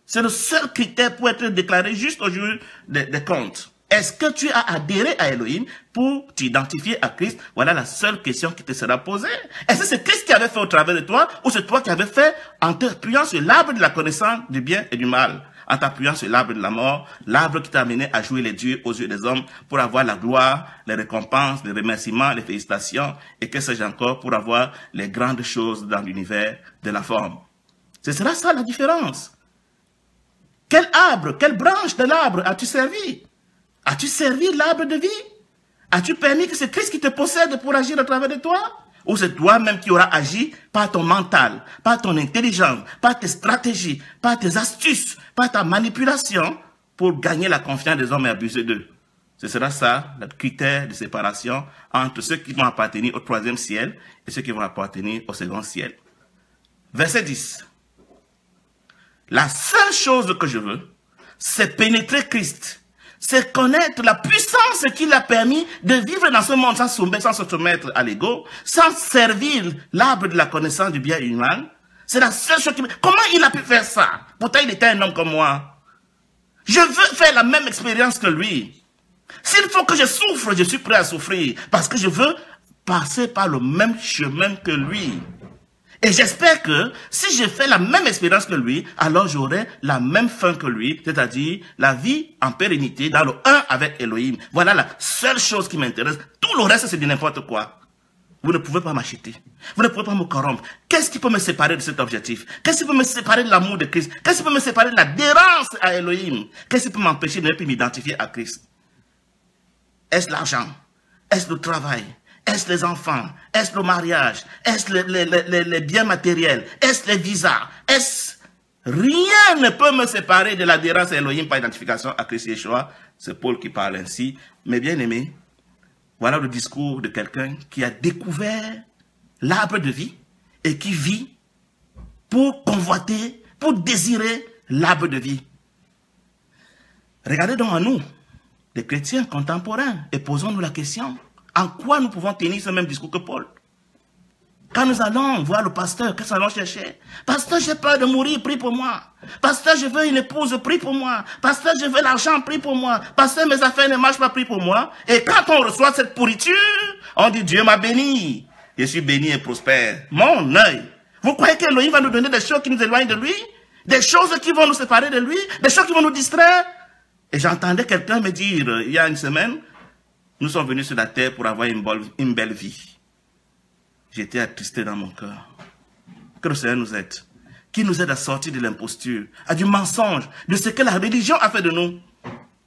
A: C'est le seul critère pour être déclaré juste au jour des comptes. Est-ce que tu as adhéré à Elohim pour t'identifier à Christ? Voilà la seule question qui te sera posée. Est-ce que c'est Christ qui avait fait au travers de toi ou c'est toi qui avais fait en t'appuyant sur l'arbre de la connaissance du bien et du mal? En t'appuyant sur l'arbre de la mort, l'arbre qui t'a amené à jouer les dieux aux yeux des hommes pour avoir la gloire, les récompenses, les remerciements, les félicitations et que sais-je encore pour avoir les grandes choses dans l'univers de la forme. Ce sera ça la différence. Quel arbre, quelle branche de l'arbre as-tu servi? As-tu servi l'arbre de vie? As-tu permis que c'est Christ qui te possède pour agir à travers de toi? Ou c'est toi-même qui auras agi par ton mental, par ton intelligence, par tes stratégies, par tes astuces, par ta manipulation pour gagner la confiance des hommes et abuser d'eux? Ce sera ça, le critère de séparation entre ceux qui vont appartenir au troisième ciel et ceux qui vont appartenir au second ciel. Verset 10. La seule chose que je veux, c'est pénétrer Christ. C'est connaître la puissance qui l'a permis de vivre dans ce monde sans se soumettre à l'ego, sans servir l'arbre de la connaissance du bien et du mal. C'est la seule chose qui... Comment il a pu faire ça? Pourtant, il était un homme comme moi. Je veux faire la même expérience que lui. S'il faut que je souffre, je suis prêt à souffrir. Parce que je veux passer par le même chemin que lui. Et j'espère que si je fais la même expérience que lui, alors j'aurai la même fin que lui, c'est-à-dire la vie en pérennité dans le un avec Elohim. Voilà la seule chose qui m'intéresse. Tout le reste, c'est de n'importe quoi. Vous ne pouvez pas m'acheter. Vous ne pouvez pas me corrompre. Qu'est-ce qui peut me séparer de cet objectif? Qu'est-ce qui peut me séparer de l'amour de Christ? Qu'est-ce qui peut me séparer de l'adhérence à Elohim? Qu'est-ce qui peut m'empêcher de ne plus m'identifier à Christ? Est-ce l'argent? Est-ce le travail? Est-ce les enfants? Est-ce le mariage? Est-ce les biens matériels? Est-ce les visas? Est-ce... Rien ne peut me séparer de l'adhérence à Elohim par identification à Christ Yeshua. C'est Paul qui parle ainsi. Mais bien aimé, voilà le discours de quelqu'un qui a découvert l'arbre de vie et qui vit pour convoiter, pour désirer l'arbre de vie. Regardez donc à nous, les chrétiens contemporains, et posons-nous la question. En quoi nous pouvons tenir ce même discours que Paul? Quand nous allons voir le pasteur, qu'est-ce que nous allons chercher? Pasteur, j'ai peur de mourir, prie pour moi. Pasteur, je veux une épouse, prie pour moi. Pasteur, je veux l'argent, prie pour moi. Pasteur, mes affaires ne marchent pas, prie pour moi. Et quand on reçoit cette pourriture, on dit Dieu m'a béni. Je suis béni et prospère. Mon œil. Vous croyez qu'Elohim va nous donner des choses qui nous éloignent de lui? Des choses qui vont nous séparer de lui? Des choses qui vont nous distraire? Et j'entendais quelqu'un me dire, il y a une semaine, nous sommes venus sur la terre pour avoir une belle vie. J'étais attristé dans mon cœur. Que le Seigneur nous aide. Qu'il nous aide à sortir de l'imposture, à du mensonge, de ce que la religion a fait de nous.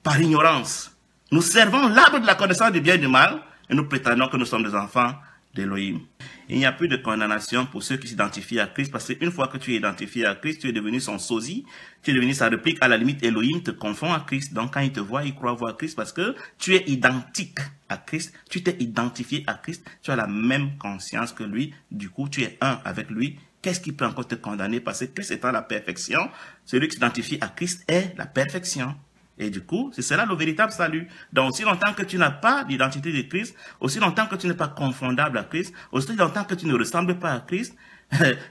A: Par ignorance. Nous servons l'arbre de la connaissance du bien et du mal et nous prétendons que nous sommes des enfants d'Elohim. Il n'y a plus de condamnation pour ceux qui s'identifient à Christ, parce qu'une fois que tu es identifié à Christ, tu es devenu son sosie, tu es devenu sa réplique. À la limite, Elohim te confond à Christ. Donc quand il te voit, il croit voir Christ parce que tu es identique à Christ, tu t'es identifié à Christ, tu as la même conscience que lui, du coup tu es un avec lui. Qu'est-ce qui peut encore te condamner? Parce que Christ étant la perfection, celui qui s'identifie à Christ est la perfection. Et du coup, c'est cela le véritable salut. Donc, aussi longtemps que tu n'as pas l'identité de Christ, aussi longtemps que tu n'es pas confondable à Christ, aussi longtemps que tu ne ressembles pas à Christ,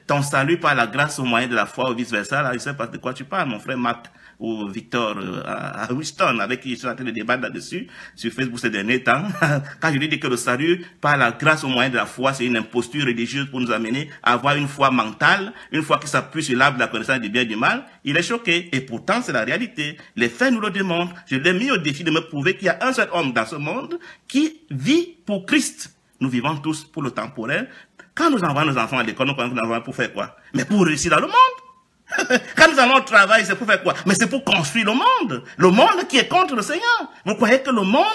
A: ton salut par la grâce au moyen de la foi ou vice-versa, là, je ne sais pas de quoi tu parles, mon frère Marc ou Victor à Houston, avec qui je suis en train de débattre là-dessus, sur Facebook ces derniers temps, quand je lui dis que le salut par la grâce au moyen de la foi, c'est une imposture religieuse pour nous amener à avoir une foi mentale, une foi qui s'appuie sur l'arbre de la connaissance du bien et du mal, il est choqué. Et pourtant, c'est la réalité. Les faits nous le démontrent. Je l'ai mis au défi de me prouver qu'il y a un seul homme dans ce monde qui vit pour Christ. Nous vivons tous pour le temporel. Quand nous envoyons nos enfants à l'école, nous envoyons pour faire quoi? Mais pour réussir dans le monde. Quand nous allons au travail, c'est pour faire quoi? Mais c'est pour construire le monde. Le monde qui est contre le Seigneur. Vous croyez que le monde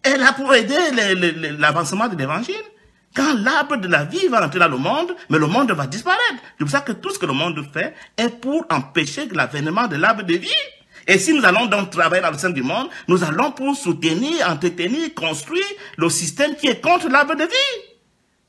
A: est là pour aider l'avancement de l'évangile? Quand l'arbre de la vie va entrer dans le monde, mais le monde va disparaître. C'est pour ça que tout ce que le monde fait est pour empêcher l'avènement de l'arbre de vie. Et si nous allons donc travailler dans le sein du monde, nous allons pour soutenir, entretenir, construire le système qui est contre l'arbre de vie.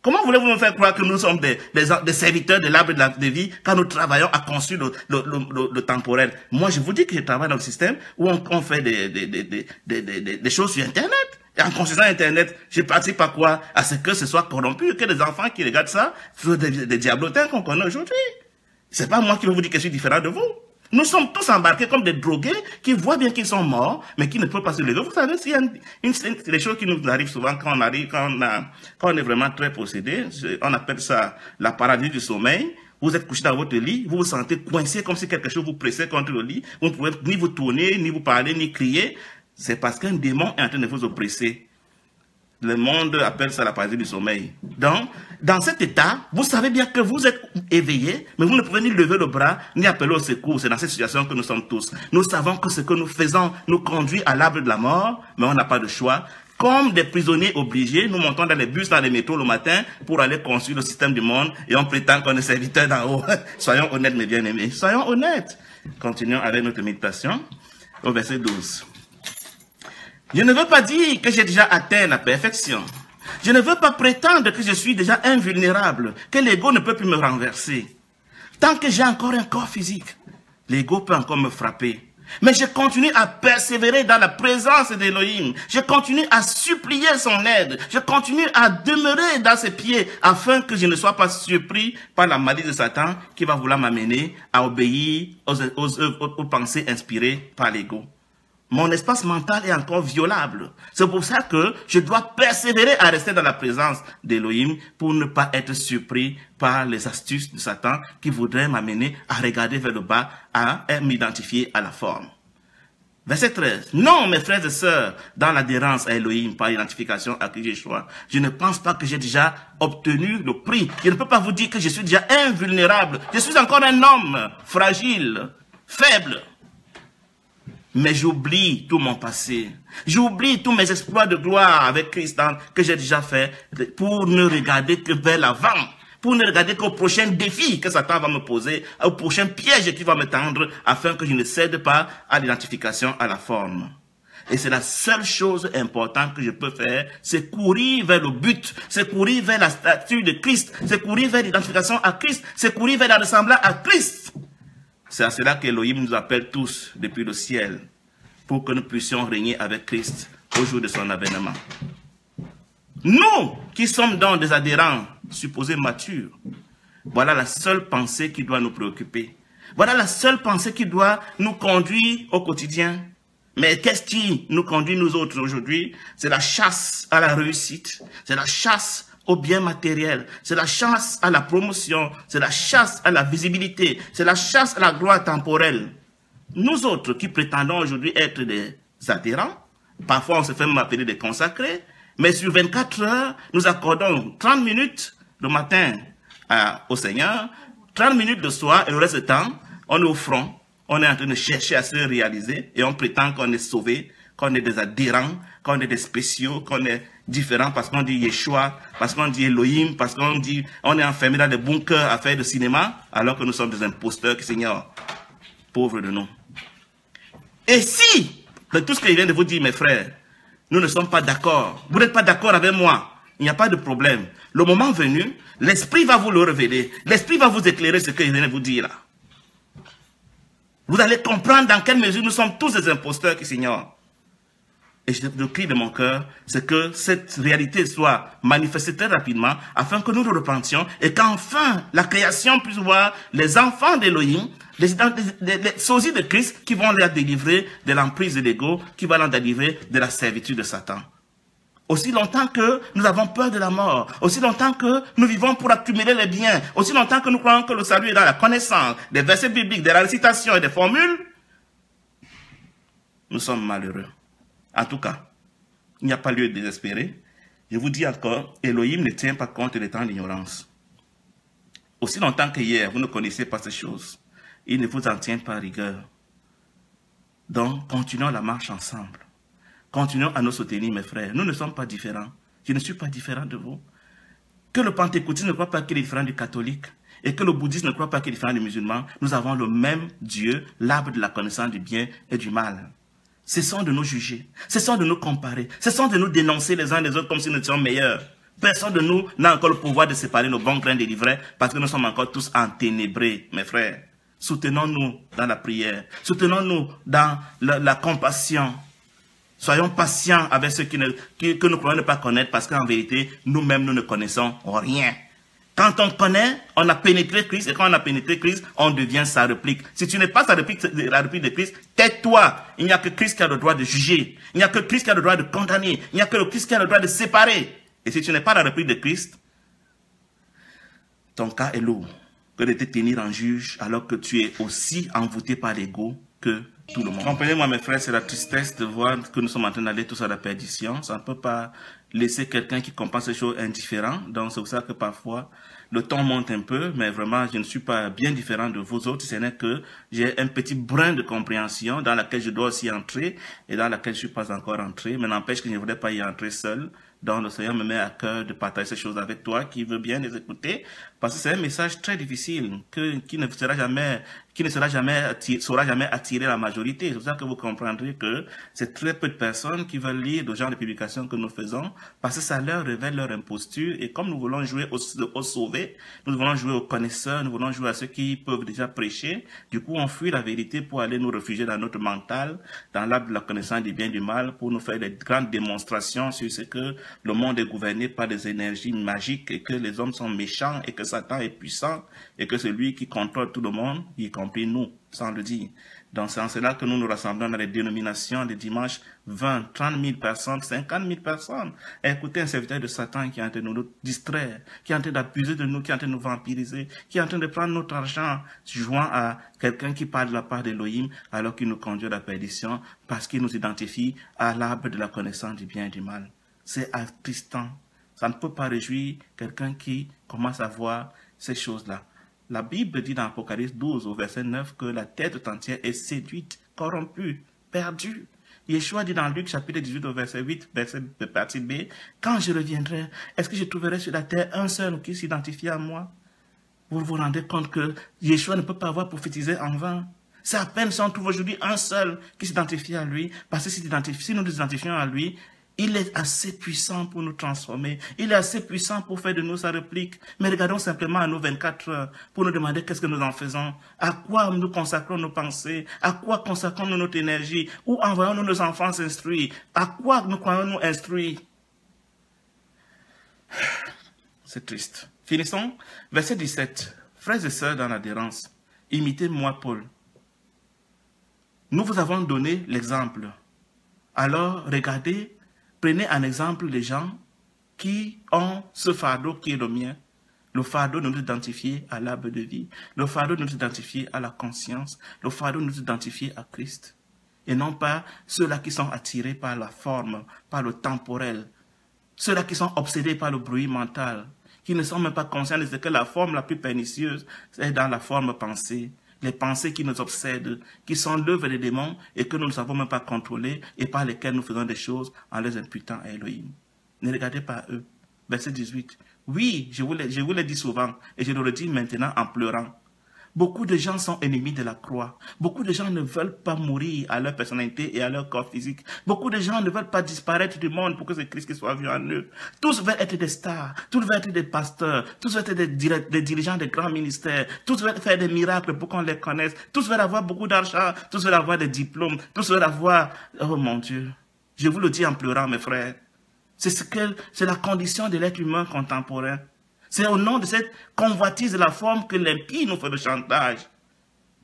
A: Comment voulez-vous me faire croire que nous sommes des serviteurs de l'arbre de vie quand nous travaillons à construire le temporel? Moi, je vous dis que je travaille dans le système où on fait des choses sur Internet. Et en construisant Internet, je participe à quoi? À ce que ce soit corrompu, que les enfants qui regardent ça soient des diablotins qu'on connaît aujourd'hui. C'est pas moi qui vais vous dire que je suis différent de vous. Nous sommes tous embarqués comme des drogués qui voient bien qu'ils sont morts, mais qui ne peuvent pas se lever. Vous savez, s'il y a des choses qui nous arrivent souvent quand on est vraiment très possédé, on appelle ça la paralysie du sommeil. Vous êtes couché dans votre lit, vous vous sentez coincé comme si quelque chose vous pressait contre le lit. Vous ne pouvez ni vous tourner, ni vous parler, ni crier. C'est parce qu'un démon est en train de vous oppresser. Le monde appelle ça la paralysie du sommeil. Donc, dans cet état, vous savez bien que vous êtes éveillé, mais vous ne pouvez ni lever le bras, ni appeler au secours. C'est dans cette situation que nous sommes tous. Nous savons que ce que nous faisons nous conduit à l'arbre de la mort, mais on n'a pas de choix. Comme des prisonniers obligés, nous montons dans les bus, dans les métros le matin pour aller construire le système du monde et on prétend qu'on est serviteur d'en haut. Soyons honnêtes, mes bien-aimés. Soyons honnêtes. Continuons avec notre méditation au verset 12. Je ne veux pas dire que j'ai déjà atteint la perfection. Je ne veux pas prétendre que je suis déjà invulnérable, que l'ego ne peut plus me renverser. Tant que j'ai encore un corps physique, l'ego peut encore me frapper. Mais je continue à persévérer dans la présence d'Élohim. Je continue à supplier son aide. Je continue à demeurer dans ses pieds afin que je ne sois pas surpris par la malice de Satan qui va vouloir m'amener à obéir aux pensées inspirées par l'ego. Mon espace mental est encore violable. C'est pour ça que je dois persévérer à rester dans la présence d'Élohim pour ne pas être surpris par les astuces de Satan qui voudraient m'amener à regarder vers le bas, à m'identifier à la forme. Verset 13. Non, mes frères et sœurs, dans l'adhérence à Elohim par identification à qui Yeshua, je ne pense pas que j'ai déjà obtenu le prix. Je ne peux pas vous dire que je suis déjà invulnérable. Je suis encore un homme fragile, faible. Mais j'oublie tout mon passé. J'oublie tous mes exploits de gloire avec Christ que j'ai déjà fait pour ne regarder que vers l'avant. Pour ne regarder qu'au prochain défi que Satan va me poser, au prochain piège qu'il va me tendre, afin que je ne cède pas à l'identification à la forme. Et c'est la seule chose importante que je peux faire, c'est courir vers le but, c'est courir vers la statue de Christ, c'est courir vers l'identification à Christ, c'est courir vers la ressemblance à Christ. C'est à cela qu'Elohim nous appelle tous depuis le ciel, pour que nous puissions régner avec Christ au jour de son avènement. Nous, qui sommes donc des adhérents supposés matures, voilà la seule pensée qui doit nous préoccuper. Voilà la seule pensée qui doit nous conduire au quotidien. Mais qu'est-ce qui nous conduit nous autres aujourd'hui? C'est la chasse à la réussite, c'est la chasse au bien matériel, c'est la chasse à la promotion, c'est la chasse à la visibilité, c'est la chasse à la gloire temporelle. Nous autres qui prétendons aujourd'hui être des adhérents, parfois on se fait appeler des consacrés, mais sur 24 heures, nous accordons 30 minutes le matin au Seigneur, 30 minutes le soir, et le reste du temps, on est au front, on est en train de chercher à se réaliser, et on prétend qu'on est sauvé, qu'on est des adhérents, qu'on est des spéciaux, qu'on est différents parce qu'on dit Yeshua, parce qu'on dit Elohim, parce qu'on dit on est enfermé dans des bunkers à faire du cinéma, alors que nous sommes des imposteurs, Seigneur, pauvres de nous. Et si, de tout ce que je viens de vous dire, mes frères, nous ne sommes pas d'accord, vous n'êtes pas d'accord avec moi, il n'y a pas de problème. Le moment venu, l'Esprit va vous le révéler, l'Esprit va vous éclairer ce que je viens de vous dire là. Vous allez comprendre dans quelle mesure nous sommes tous des imposteurs, Seigneur. Et le cri de mon cœur, c'est que cette réalité soit manifestée très rapidement, afin que nous nous repentions, et qu'enfin la création puisse voir les enfants d'Élohim, les sosies de Christ, qui vont les délivrer de l'emprise de l'ego, qui vont les délivrer de la servitude de Satan. Aussi longtemps que nous avons peur de la mort, aussi longtemps que nous vivons pour accumuler les biens, aussi longtemps que nous croyons que le salut est dans la connaissance des versets bibliques, de la récitation et des formules, nous sommes malheureux. En tout cas, il n'y a pas lieu de désespérer. Je vous dis encore, Elohim ne tient pas compte des temps d'ignorance. Aussi longtemps que hier, vous ne connaissez pas ces choses, il ne vous en tient pas rigueur. Donc, continuons la marche ensemble. Continuons à nous soutenir, mes frères. Nous ne sommes pas différents. Je ne suis pas différent de vous. Que le pentecôtiste ne croit pas qu'il est différent du catholique, et que le bouddhiste ne croit pas qu'il est différent du musulman, nous avons le même Dieu, l'arbre de la connaissance du bien et du mal. Cessons de nous juger, cessons de nous comparer, cessons de nous dénoncer les uns les autres comme si nous étions meilleurs. Personne de nous n'a encore le pouvoir de séparer nos bons grains des livrets parce que nous sommes encore tous enténébrés, mes frères. Soutenons-nous dans la prière, soutenons-nous dans la compassion. Soyons patients avec ceux que nous croyons ne pas connaître parce qu'en vérité, nous-mêmes, nous ne connaissons rien. Quand on connaît, on a pénétré Christ, et quand on a pénétré Christ, on devient sa réplique. Si tu n'es pas la réplique de Christ, tais-toi. Il n'y a que Christ qui a le droit de juger. Il n'y a que Christ qui a le droit de condamner. Il n'y a que le Christ qui a le droit de séparer. Et si tu n'es pas la réplique de Christ, ton cas est lourd que de te tenir en juge alors que tu es aussi envoûté par l'ego que tout le monde. Comprenez-moi, mes frères, c'est la tristesse de voir que nous sommes en train d'aller tous à la perdition. Ça ne peut pas laisser quelqu'un qui comprend ces choses indifférent. Donc, c'est pour ça que parfois, le ton monte un peu, mais vraiment, je ne suis pas bien différent de vous autres. Ce n'est que j'ai un petit brin de compréhension dans laquelle je dois aussi entrer et dans laquelle je ne suis pas encore entré. Mais n'empêche que je ne voudrais pas y entrer seul. Donc le Seigneur me met à cœur de partager ces choses avec toi, qui veut bien les écouter, parce que c'est un message très difficile, qui ne sera jamais saura jamais attirer la majorité. C'est pour ça que vous comprendrez que c'est très peu de personnes qui veulent lire le genre de publications que nous faisons, parce que ça leur révèle leur imposture. Et comme nous voulons jouer aux sauvés, nous voulons jouer aux connaisseurs, nous voulons jouer à ceux qui peuvent déjà prêcher, du coup on fuit la vérité pour aller nous réfugier dans notre mental, dans l'arbre de la connaissance du bien et du mal, pour nous faire des grandes démonstrations sur ce que le monde est gouverné par des énergies magiques et que les hommes sont méchants et que Satan est puissant et que c'est lui qui contrôle tout le monde, y compris nous, sans le dire. Donc c'est en cela que nous nous rassemblons dans les dénominations des dimanches, 20, 30 000 personnes, 50 000 personnes. Et écoutez un serviteur de Satan qui est en train de nous distraire, qui est en train d'abuser de nous, qui est en train de nous vampiriser, qui est en train de prendre notre argent, jouant à quelqu'un qui parle de la part d'Élohim alors qu'il nous conduit à la perdition parce qu'il nous identifie à l'arbre de la connaissance du bien et du mal. C'est attristant. Ça ne peut pas réjouir quelqu'un qui commence à voir ces choses-là. La Bible dit dans Apocalypse 12 au verset 9 que la terre tout entière est séduite, corrompue, perdue. Yeshua dit dans Luc chapitre 18 au verset 8, verset de partie B, « Quand je reviendrai, est-ce que je trouverai sur la terre un seul qui s'identifie à moi ?» Vous vous rendez compte que Yeshua ne peut pas avoir prophétisé en vain. C'est à peine si on trouve aujourd'hui un seul qui s'identifie à lui, parce que si nous nous identifions à lui, il est assez puissant pour nous transformer. Il est assez puissant pour faire de nous sa réplique. Mais regardons simplement à nos 24 heures pour nous demander qu'est-ce que nous en faisons. À quoi nous consacrons nos pensées? À quoi consacrons-nous notre énergie? Où envoyons-nous nos enfants s'instruire? À quoi nous croyons-nous instruire? C'est triste. Finissons. Verset 17. Frères et sœurs dans l'adhérence, imitez-moi Paul. Nous vous avons donné l'exemple. Alors, regardez, prenez un exemple des gens qui ont ce fardeau qui est le mien. Le fardeau de nous identifier à l'arbre de vie. Le fardeau de nous identifier à la conscience. Le fardeau de nous identifier à Christ. Et non pas ceux-là qui sont attirés par la forme, par le temporel. Ceux-là qui sont obsédés par le bruit mental. Qui ne sont même pas conscients de ce que la forme la plus pernicieuse est dans la forme pensée. Les pensées qui nous obsèdent, qui sont l'œuvre des démons et que nous ne savons même pas contrôler et par lesquelles nous faisons des choses en les imputant à Elohim. Ne regardez pas eux. Verset 18. Oui, je vous l'ai dit souvent et je le redis maintenant en pleurant. Beaucoup de gens sont ennemis de la croix. Beaucoup de gens ne veulent pas mourir à leur personnalité et à leur corps physique. Beaucoup de gens ne veulent pas disparaître du monde pour que c'est Christ qui soit vu en eux. Tous veulent être des stars. Tous veulent être des pasteurs. Tous veulent être des dirigeants de grands ministères. Tous veulent faire des miracles pour qu'on les connaisse. Tous veulent avoir beaucoup d'argent. Tous veulent avoir des diplômes. Tous veulent avoir... Oh mon Dieu. Je vous le dis en pleurant, mes frères. C'est la condition de l'être humain contemporain. C'est au nom de cette convoitise de la forme que l'impie nous fait le chantage.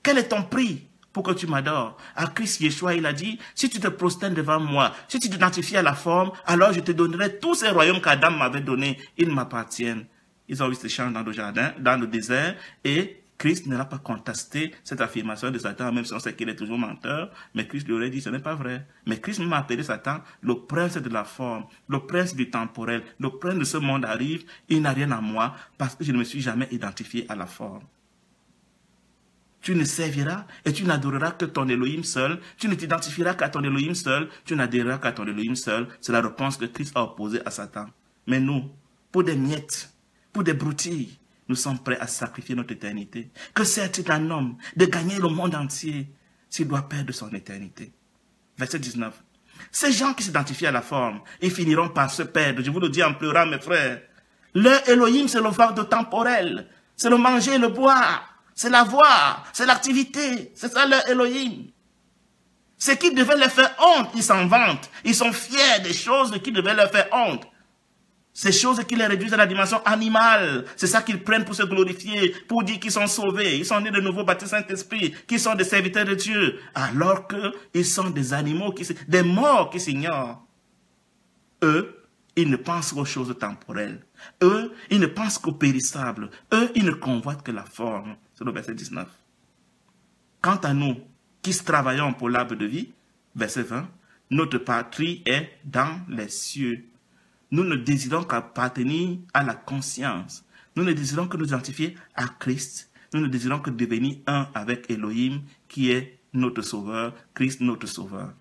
A: Quel est ton prix pour que tu m'adores? À Christ Yeshua, il a dit, si tu te prosternes devant moi, si tu t'identifies à la forme, alors je te donnerai tous ces royaumes qu'Adam m'avait donnés. Ils m'appartiennent. Ils ont eu ce chant dans le jardin, dans le désert, et Christ ne l'a pas contesté, cette affirmation de Satan, même si on sait qu'il est toujours menteur, mais Christ lui aurait dit, ce n'est pas vrai. Mais Christ m'a appelé Satan, le prince de la forme, le prince du temporel, le prince de ce monde arrive, il n'a rien à moi, parce que je ne me suis jamais identifié à la forme. Tu ne serviras et tu n'adoreras que ton Elohim seul, tu ne t'identifieras qu'à ton Elohim seul, tu n'adhéreras qu'à ton Elohim seul. C'est la réponse que Christ a opposée à Satan. Mais nous, pour des miettes, pour des broutilles, nous sommes prêts à sacrifier notre éternité. Que sert-il un homme de gagner le monde entier s'il doit perdre son éternité? Verset 19. Ces gens qui s'identifient à la forme, ils finiront par se perdre. Je vous le dis en pleurant, mes frères. Leur Elohim, c'est le fardeau temporel. C'est le manger et le boire. C'est l'avoir. C'est l'activité. C'est ça leur Elohim. Ce qui devait leur faire honte, ils s'en vantent. Ils sont fiers des choses qui devaient leur faire honte. Ces choses qui les réduisent à la dimension animale, c'est ça qu'ils prennent pour se glorifier, pour dire qu'ils sont sauvés, ils sont nés de nouveau baptisés Saint-Esprit, qu'ils sont des serviteurs de Dieu, alors qu'ils sont des animaux, des morts qui s'ignorent. Eux, ils ne pensent qu'aux choses temporelles. Eux, ils ne pensent qu'aux périssables. Eux, ils ne convoitent que la forme. C'est le verset 19. Quant à nous, qui travaillons pour l'arbre de vie, verset 20, notre patrie est dans les cieux. Nous ne désirons qu'appartenir à la conscience. Nous ne désirons que nous identifier à Christ. Nous ne désirons que devenir un avec Elohim, qui est notre sauveur, Christ notre sauveur.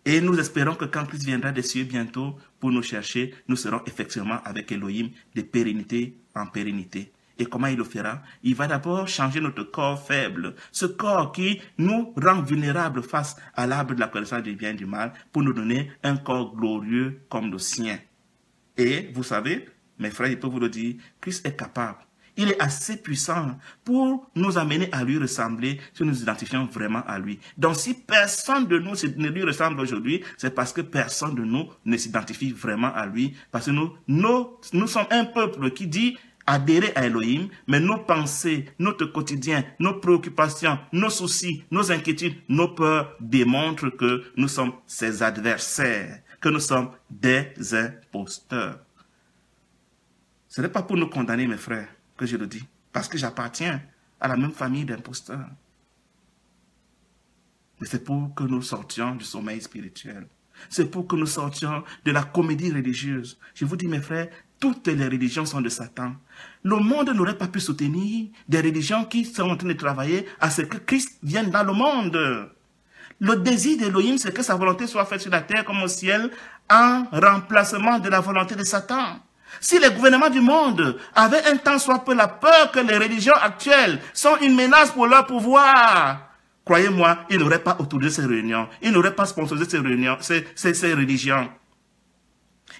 A: Et nous espérons que quand Christ viendra des cieux bientôt pour nous chercher, nous serons effectivement avec Elohim de pérennité en pérennité. Et comment il le fera? Il va d'abord changer notre corps faible, ce corps qui nous rend vulnérables face à l'arbre de la connaissance du bien et du mal, pour nous donner un corps glorieux comme le sien. Et vous savez, mes frères, je peux vous le dire, Christ est capable. Il est assez puissant pour nous amener à lui ressembler si nous identifions vraiment à lui. Donc si personne de nous ne lui ressemble aujourd'hui, c'est parce que personne de nous ne s'identifie vraiment à lui. Parce que nous sommes un peuple qui dit adhérer à Elohim, mais nos pensées, notre quotidien, nos préoccupations, nos soucis, nos inquiétudes, nos peurs démontrent que nous sommes ses adversaires, que nous sommes des imposteurs. Ce n'est pas pour nous condamner, mes frères, que je le dis, parce que j'appartiens à la même famille d'imposteurs. Mais c'est pour que nous sortions du sommeil spirituel. C'est pour que nous sortions de la comédie religieuse. Je vous dis, mes frères, toutes les religions sont de Satan. Le monde n'aurait pas pu soutenir des religions qui sont en train de travailler à ce que Christ vienne dans le monde. Le désir d'Elohim, c'est que sa volonté soit faite sur la terre comme au ciel, en remplacement de la volonté de Satan. Si les gouvernements du monde avaient un tant soit peu la peur que les religions actuelles sont une menace pour leur pouvoir, croyez-moi, ils n'auraient pas autorisé ces réunions, ils n'auraient pas sponsorisé ces réunions, ces religions.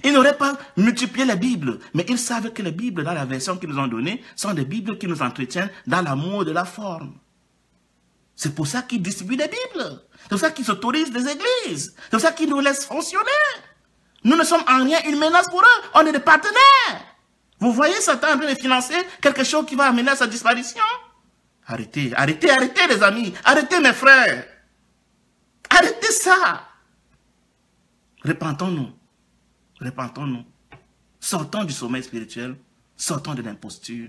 A: Ils n'auraient pas multiplié les Bibles, mais ils savent que les Bibles, dans la version qu'ils nous ont donnée, sont des Bibles qui nous entretiennent dans l'amour de la forme. C'est pour ça qu'ils distribuent des Bibles. C'est pour ça qu'ils autorisent des églises. C'est pour ça qu'ils nous laissent fonctionner. Nous ne sommes en rien une menace pour eux. On est des partenaires. Vous voyez Satan en train de financer quelque chose qui va amener à sa disparition? Arrêtez, arrêtez, arrêtez les amis. Arrêtez mes frères. Arrêtez ça. Repentons-nous. Repentons-nous. Sortons du sommeil spirituel. Sortons de l'imposture.